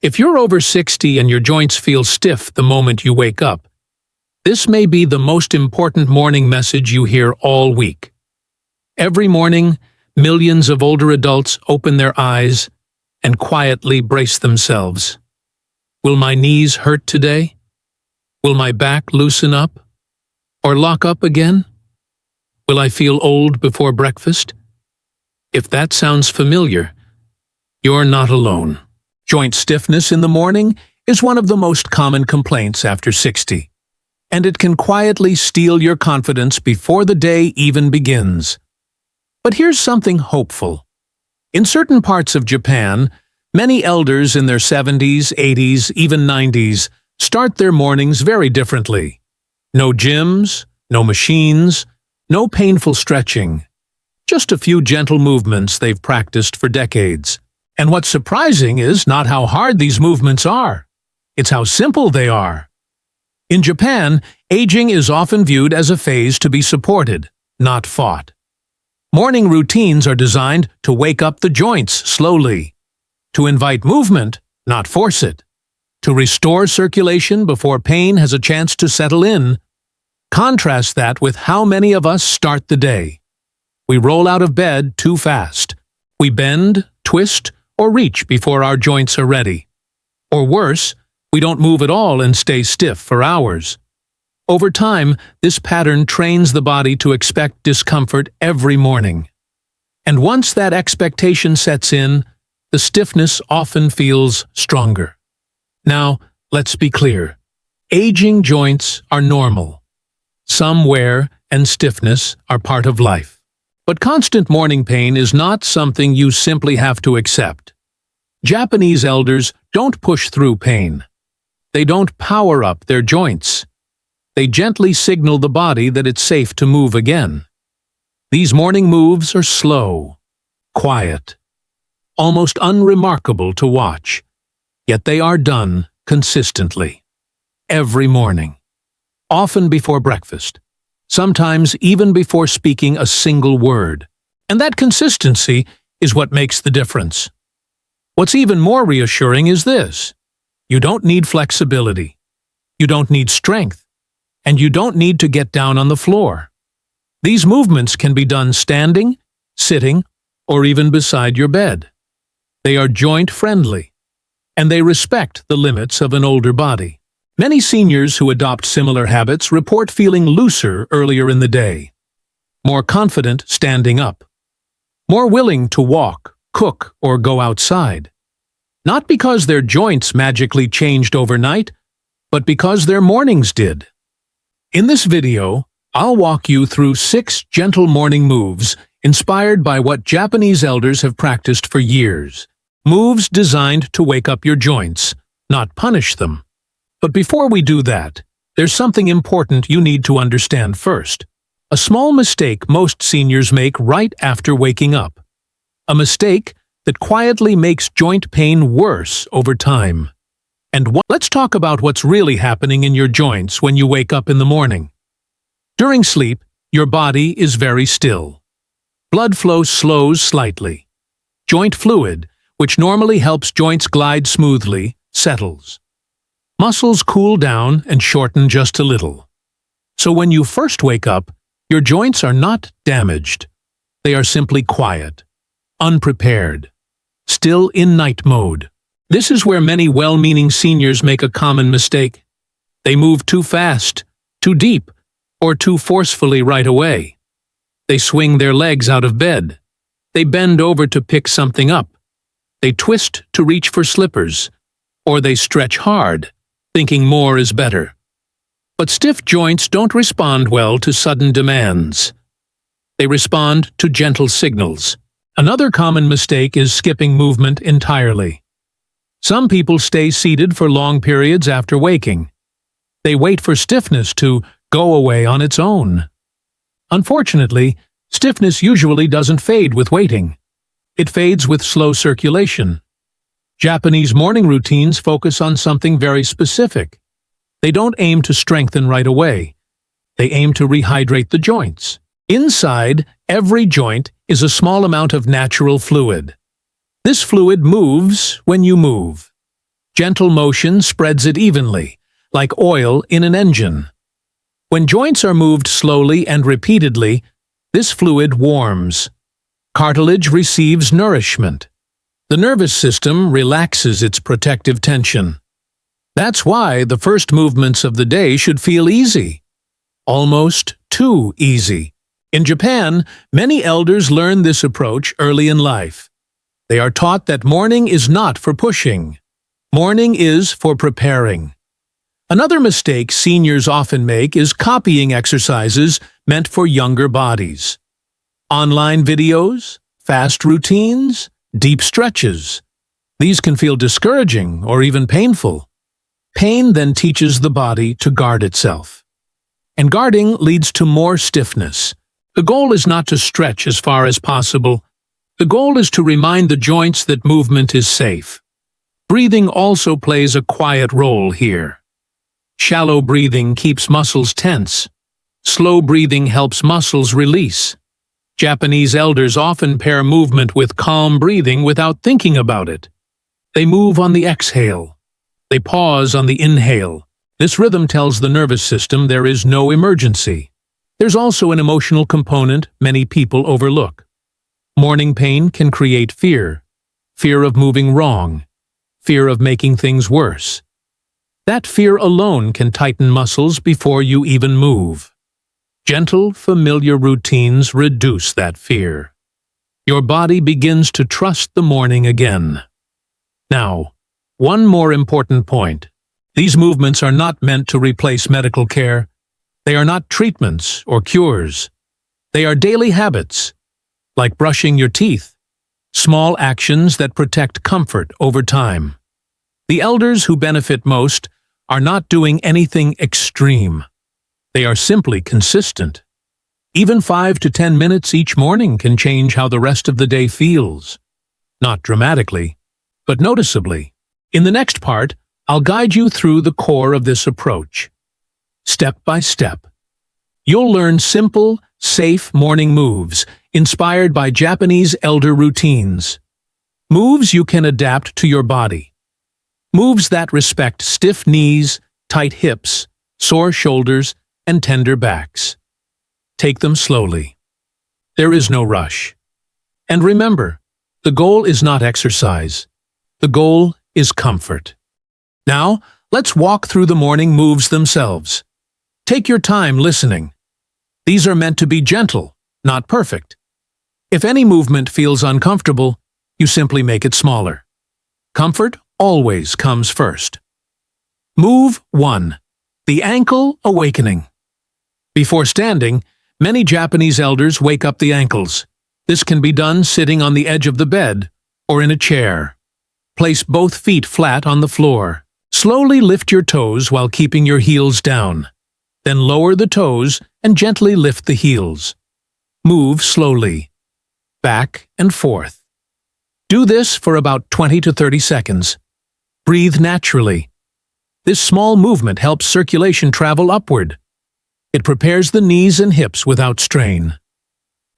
If you're over 60 and your joints feel stiff the moment you wake up, this may be the most important morning message you hear all week. Every morning, millions of older adults open their eyes and quietly brace themselves. Will my knees hurt today? Will my back loosen up? Or lock up again? Will I feel old before breakfast? If that sounds familiar, you're not alone. Joint stiffness in the morning is one of the most common complaints after 60, and it can quietly steal your confidence before the day even begins. But here's something hopeful. In certain parts of Japan, many elders in their 70s, 80s, even 90s start their mornings very differently. No gyms, no machines, no painful stretching. Just a few gentle movements they've practiced for decades. And what's surprising is not how hard these movements are. It's how simple they are. In Japan, aging is often viewed as a phase to be supported, not fought. Morning routines are designed to wake up the joints slowly, to invite movement, not force it, to restore circulation before pain has a chance to settle in. Contrast that with how many of us start the day. We roll out of bed too fast. We bend, twist, or reach before our joints are ready. Or worse, we don't move at all and stay stiff for hours. Over time, this pattern trains the body to expect discomfort every morning. And once that expectation sets in, the stiffness often feels stronger. Now, let's be clear. Aging joints are normal. Some wear and stiffness are part of life. But constant morning pain is not something you simply have to accept. Japanese elders don't push through pain. They don't power up their joints. They gently signal the body that it's safe to move again. These morning moves are slow, quiet, almost unremarkable to watch, yet they are done consistently, every morning, often before breakfast, sometimes even before speaking a single word. And that consistency is what makes the difference. What's even more reassuring is this. You don't need flexibility. You don't need strength. And you don't need to get down on the floor. These movements can be done standing, sitting, or even beside your bed. They are joint-friendly, and they respect the limits of an older body. Many seniors who adopt similar habits report feeling looser earlier in the day, more confident standing up, more willing to walk, cook, or go outside. Not because their joints magically changed overnight, but because their mornings did. In this video, I'll walk you through 6 gentle morning moves inspired by what Japanese elders have practiced for years. Moves designed to wake up your joints, not punish them. But before we do that, there's something important you need to understand first. A small mistake most seniors make right after waking up. A mistake that quietly makes joint pain worse over time. And let's talk about what's really happening in your joints when you wake up in the morning. During sleep, your body is very still. Blood flow slows slightly. Joint fluid, which normally helps joints glide smoothly, settles. Muscles cool down and shorten just a little. So when you first wake up, your joints are not damaged. They are simply quiet, unprepared, still in night mode. This is where many well-meaning seniors make a common mistake. They move too fast, too deep, or too forcefully right away. They swing their legs out of bed. They bend over to pick something up. They twist to reach for slippers. Or they stretch hard, thinking more is better. But stiff joints don't respond well to sudden demands. They respond to gentle signals. Another common mistake is skipping movement entirely. Some people stay seated for long periods after waking. They wait for stiffness to go away on its own. Unfortunately, stiffness usually doesn't fade with waiting. It fades with slow circulation. Japanese morning routines focus on something very specific. They don't aim to strengthen right away. They aim to rehydrate the joints. Inside every joint is a small amount of natural fluid. This fluid moves when you move. Gentle motion spreads it evenly, like oil in an engine. When joints are moved slowly and repeatedly, this fluid warms. Cartilage receives nourishment. The nervous system relaxes its protective tension. That's why the first movements of the day should feel easy. Almost too easy. In Japan, many elders learn this approach early in life. They are taught that morning is not for pushing. Morning is for preparing. Another mistake seniors often make is copying exercises meant for younger bodies. Online videos, fast routines, deep stretches. These can feel discouraging or even painful. Pain then teaches the body to guard itself. And guarding leads to more stiffness. The goal is not to stretch as far as possible. The goal is to remind the joints that movement is safe. Breathing also plays a quiet role here. Shallow breathing keeps muscles tense. Slow breathing helps muscles release. Japanese elders often pair movement with calm breathing without thinking about it. They move on the exhale. They pause on the inhale. This rhythm tells the nervous system there is no emergency. There's also an emotional component many people overlook. Morning pain can create fear. Fear of moving wrong. Fear of making things worse. That fear alone can tighten muscles before you even move. Gentle, familiar routines reduce that fear. Your body begins to trust the morning again. Now, one more important point. These movements are not meant to replace medical care. They are not treatments or cures. They are daily habits, like brushing your teeth, small actions that protect comfort over time. The elders who benefit most are not doing anything extreme. They are simply consistent. Even 5 to 10 minutes each morning can change how the rest of the day feels. Not dramatically, but noticeably. In the next part, I'll guide you through the core of this approach. Step by step. You'll learn simple, safe morning moves inspired by Japanese elder routines. Moves you can adapt to your body. Moves that respect stiff knees, tight hips, sore shoulders, and tender backs. Take them slowly. There is no rush. And remember, the goal is not exercise. The goal is comfort. Now, let's walk through the morning moves themselves. Take your time listening. These are meant to be gentle, not perfect. If any movement feels uncomfortable, you simply make it smaller. Comfort always comes first. Move 1. The ankle awakening. Before standing, many Japanese elders wake up the ankles. This can be done sitting on the edge of the bed or in a chair. Place both feet flat on the floor. Slowly lift your toes while keeping your heels down. Then lower the toes and gently lift the heels. Move slowly, back and forth. Do this for about 20 to 30 seconds. Breathe naturally. This small movement helps circulation travel upward. It prepares the knees and hips without strain.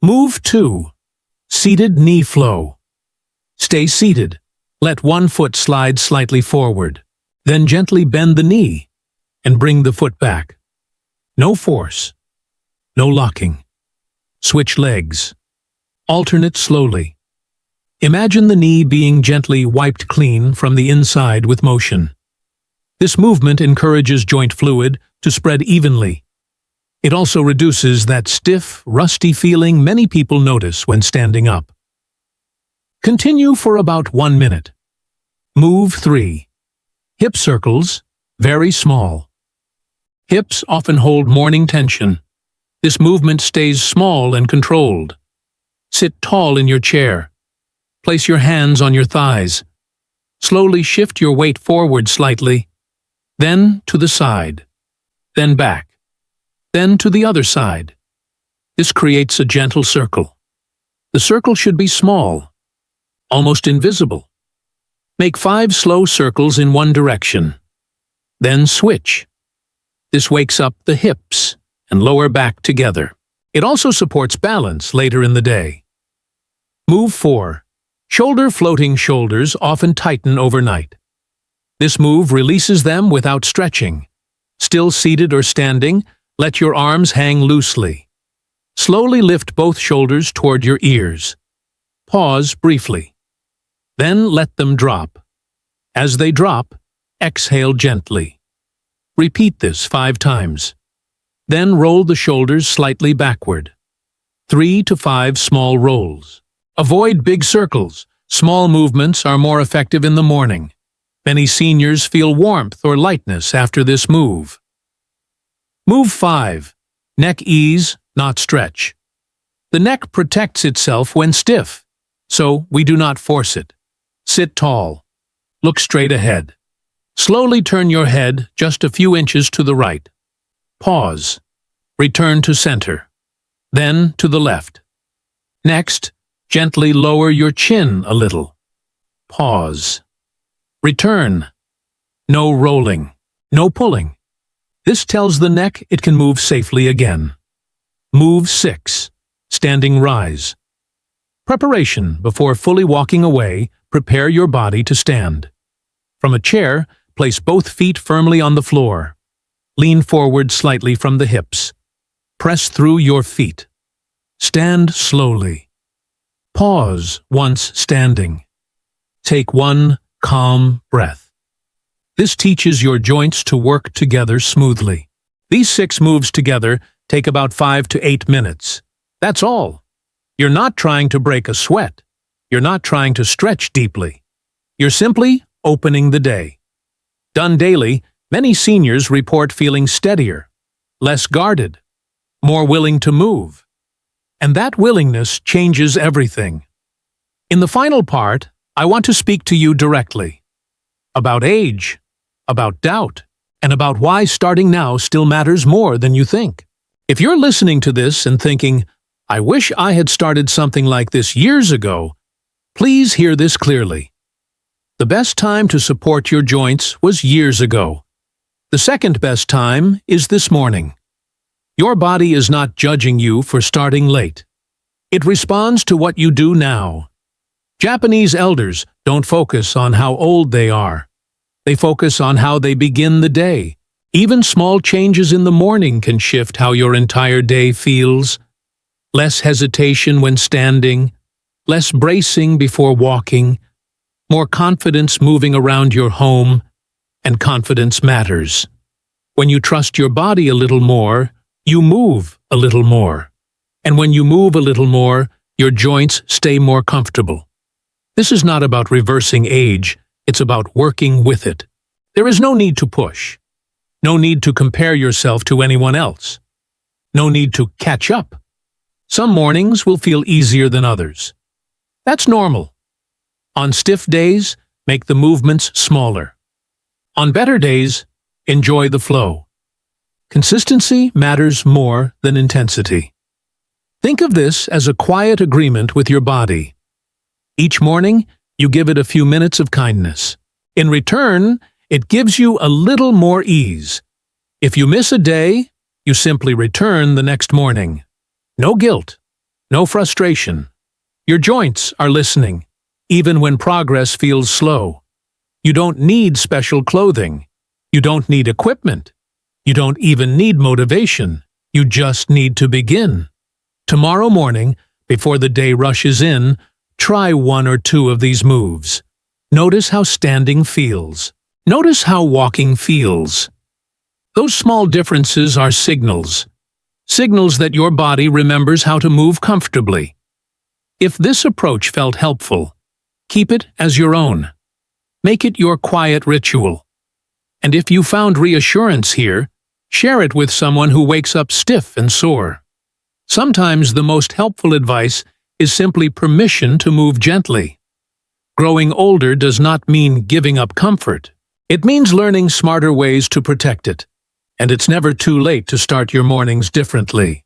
Move 2. Seated knee flow. Stay seated. Let one foot slide slightly forward. Then gently bend the knee and bring the foot back. No force. No locking. Switch legs. Alternate slowly. Imagine the knee being gently wiped clean from the inside with motion. This movement encourages joint fluid to spread evenly. It also reduces that stiff, rusty feeling many people notice when standing up. Continue for about 1 minute. Move 3. Hip circles, very small. Hips often hold morning tension. This movement stays small and controlled. Sit tall in your chair. Place your hands on your thighs. Slowly shift your weight forward slightly, then to the side, then back, then to the other side. This creates a gentle circle. The circle should be small, almost invisible. Make 5 slow circles in one direction. Then switch. This wakes up the hips and lower back together. It also supports balance later in the day. Move 4. Shoulder floating shoulders often tighten overnight. This move releases them without stretching. Still seated or standing, let your arms hang loosely. Slowly lift both shoulders toward your ears. Pause briefly. Then let them drop. As they drop, exhale gently. Repeat this 5 times. Then roll the shoulders slightly backward. 3 to 5 small rolls. Avoid big circles. Small movements are more effective in the morning. Many seniors feel warmth or lightness after this move. Move 5. Neck ease, not stretch. The neck protects itself when stiff, so we do not force it. Sit tall. Look straight ahead. Slowly turn your head just a few inches to the right. Pause. Return to center. Then to the left. Next, gently lower your chin a little. Pause. Return. No rolling. No pulling. This tells the neck it can move safely again. Move 6. Standing rise. Preparation. Before fully walking away, prepare your body to stand. From a chair, place both feet firmly on the floor. Lean forward slightly from the hips. Press through your feet. Stand slowly. Pause once standing. Take 1 calm breath. This teaches your joints to work together smoothly. These 6 moves together take about 5 to 8 minutes. That's all. You're not trying to break a sweat. You're not trying to stretch deeply. You're simply opening the day. Done daily, many seniors report feeling steadier, less guarded, more willing to move. And that willingness changes everything. In the final part, I want to speak to you directly. About age, about doubt, and about why starting now still matters more than you think. If you're listening to this and thinking, I wish I had started something like this years ago, please hear this clearly. The best time to support your joints was years ago. The second best time is this morning. Your body is not judging you for starting late. It responds to what you do now. Japanese elders don't focus on how old they are. They focus on how they begin the day. Even small changes in the morning can shift how your entire day feels. Less hesitation when standing, less bracing before walking, more confidence moving around your home, and confidence matters. When you trust your body a little more, you move a little more. And when you move a little more, your joints stay more comfortable. This is not about reversing age, it's about working with it. There is no need to push. No need to compare yourself to anyone else. No need to catch up. Some mornings will feel easier than others. That's normal. On stiff days, make the movements smaller. On better days, enjoy the flow. Consistency matters more than intensity. Think of this as a quiet agreement with your body. Each morning, you give it a few minutes of kindness. In return, it gives you a little more ease. If you miss a day, you simply return the next morning. No guilt, no frustration. Your joints are listening, even when progress feels slow. You don't need special clothing. You don't need equipment. You don't even need motivation. You just need to begin. Tomorrow morning, before the day rushes in, try 1 or 2 of these moves. Notice how standing feels. Notice how walking feels. Those small differences are signals. Signals that your body remembers how to move comfortably. If this approach felt helpful, keep it as your own. Make it your quiet ritual. And if you found reassurance here, share it with someone who wakes up stiff and sore. Sometimes the most helpful advice is simply permission to move gently. Growing older does not mean giving up comfort. It means learning smarter ways to protect it. And it's never too late to start your mornings differently.